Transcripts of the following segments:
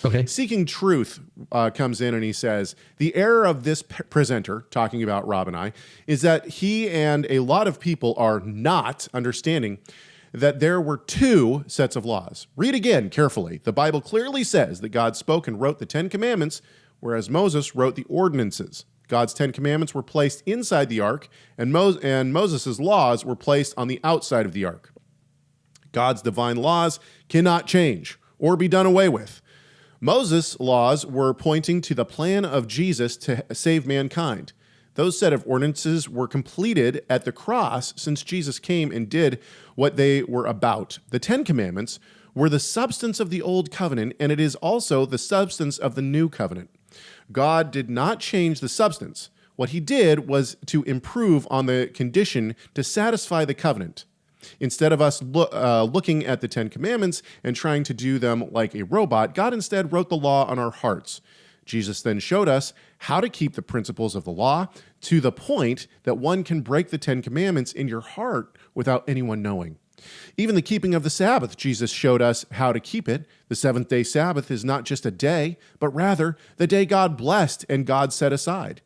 Okay. Seeking Truth comes in and he says, the error of this presenter, talking about Rob and I, is that he and a lot of people are not understanding that there were two sets of laws. Read again carefully. The Bible clearly says that God spoke and wrote the 10 Commandments, whereas Moses wrote the ordinances. God's 10 Commandments were placed inside the ark, and Moses' laws were placed on the outside of the ark. God's divine laws cannot change or be done away with. Moses' laws were pointing to the plan of Jesus to save mankind. Those set of ordinances were completed at the cross since Jesus came and did what they were about. The 10 Commandments were the substance of the old covenant, and it is also the substance of the new covenant. God did not change the substance. What he did was to improve on the condition to satisfy the covenant. Instead of us looking at the 10 Commandments and trying to do them like a robot, God instead wrote the law on our hearts. Jesus then showed us how to keep the principles of the law to the point that one can break the 10 Commandments in your heart without anyone knowing. Even the keeping of the Sabbath, Jesus showed us how to keep it. The seventh-day Sabbath is not just a day, but rather the day God blessed and God set aside.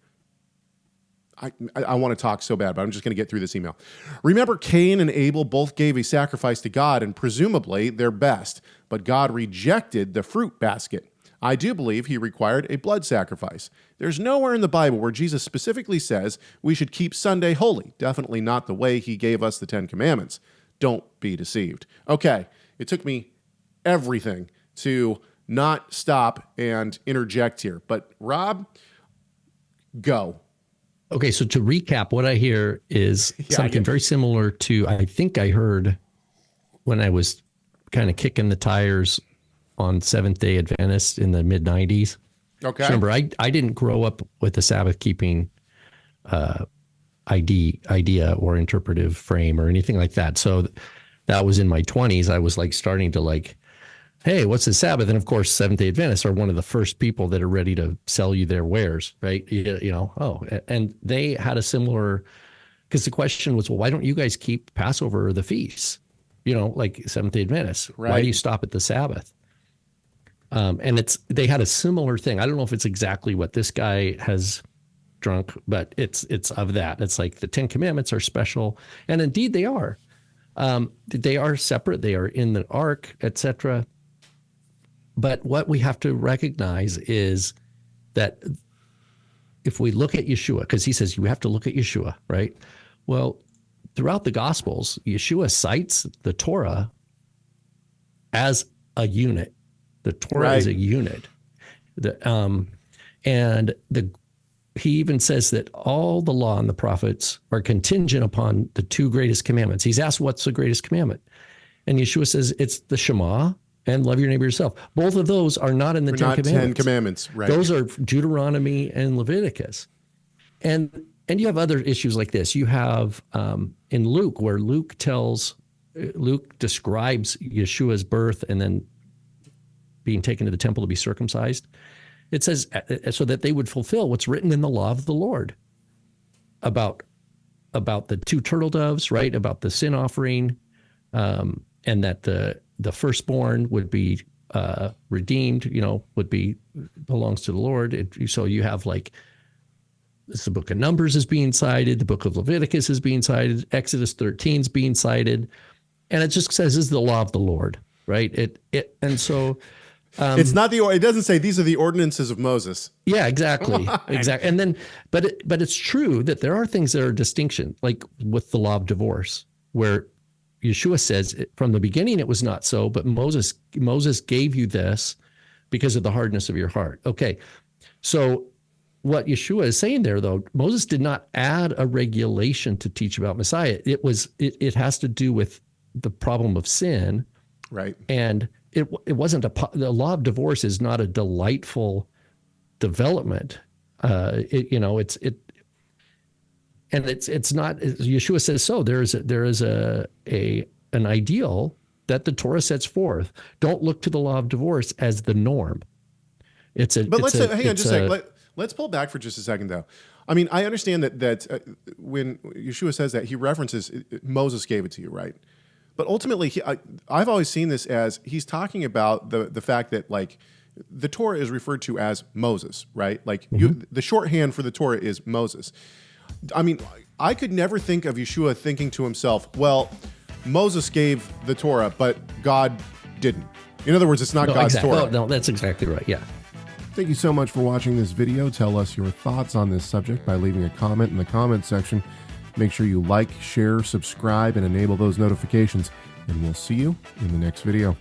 I want to talk so bad, but I'm just going to get through this email. Remember, Cain and Abel both gave a sacrifice to God, and presumably their best, but God rejected the fruit basket. I do believe he required a blood sacrifice. There's nowhere in the Bible where Jesus specifically says we should keep Sunday holy. Definitely not the way he gave us the 10 Commandments. Don't be deceived. Okay, it took me everything to not stop and interject here. But Rob, go. Okay, so to recap, what I hear is something very similar to, I think I heard when I was kind of kicking the tires on Seventh-day Adventists in the mid-90s. Okay. So remember, I didn't grow up with the Sabbath-keeping idea or interpretive frame or anything like that. So that was in my 20s. I was like starting to like, hey, what's the Sabbath? And of course, Seventh-day Adventists are one of the first people that are ready to sell you their wares, right? You know, and they had a similar, because the question was, well, why don't you guys keep Passover or the feasts? You know, like Seventh-day Adventists. Right. Why do you stop at the Sabbath? And they had a similar thing. I don't know if it's exactly what this guy has drunk, but it's of that. It's like the 10 Commandments are special, and indeed they are. They are separate. They are in the ark, etc. But what we have to recognize is that if we look at Yeshua, because he says you have to look at Yeshua, right? Well, throughout the Gospels, Yeshua cites the Torah as a unit. The Torah is a unit. He even says that all the law and the prophets are contingent upon the two greatest commandments. He's asked, what's the greatest commandment? And Yeshua says it's the Shema and love your neighbor yourself. Both of those are not in the Ten Commandments. 10 Commandments, right. Those are Deuteronomy and Leviticus. And you have other issues like this. You have in Luke, where Luke describes Yeshua's birth and then being taken to the temple to be circumcised. It says, so that they would fulfill what's written in the law of the Lord about the two turtle doves, right? About the sin offering, and that the firstborn would be redeemed, belongs to the Lord. So you have like, the book of Numbers is being cited, the book of Leviticus is being cited, Exodus 13 is being cited, and it just says this is the law of the Lord, right? And so it's not it doesn't say these are the ordinances of Moses. Yeah, exactly. Exactly. And then, but it's true that there are things that are distinction, like with the law of divorce, where Yeshua says from the beginning it was not so, but Moses gave you this because of the hardness of your heart. Okay. So what Yeshua is saying there, though, Moses did not add a regulation to teach about Messiah. It has to do with the problem of sin. Right. And it wasn't the law of divorce is not a delightful development. It's not, Yeshua says so. There is an ideal that the Torah sets forth. Don't look to the law of divorce as the norm. Let's pull back for just a second, though. I mean, I understand that when Yeshua says that, he references Moses gave it to you, right? But ultimately, I've always seen this as he's talking about the fact that, like, the Torah is referred to as Moses, right? Like the shorthand for the Torah is Moses. I mean, I could never think of Yeshua thinking to himself, well, Moses gave the Torah, but God didn't. In other words, it's not God's Torah. Oh, no, that's exactly right. Yeah. Thank you so much for watching this video. Tell us your thoughts on this subject by leaving a comment in the comment section. Make sure you like, share, subscribe, and enable those notifications. And we'll see you in the next video.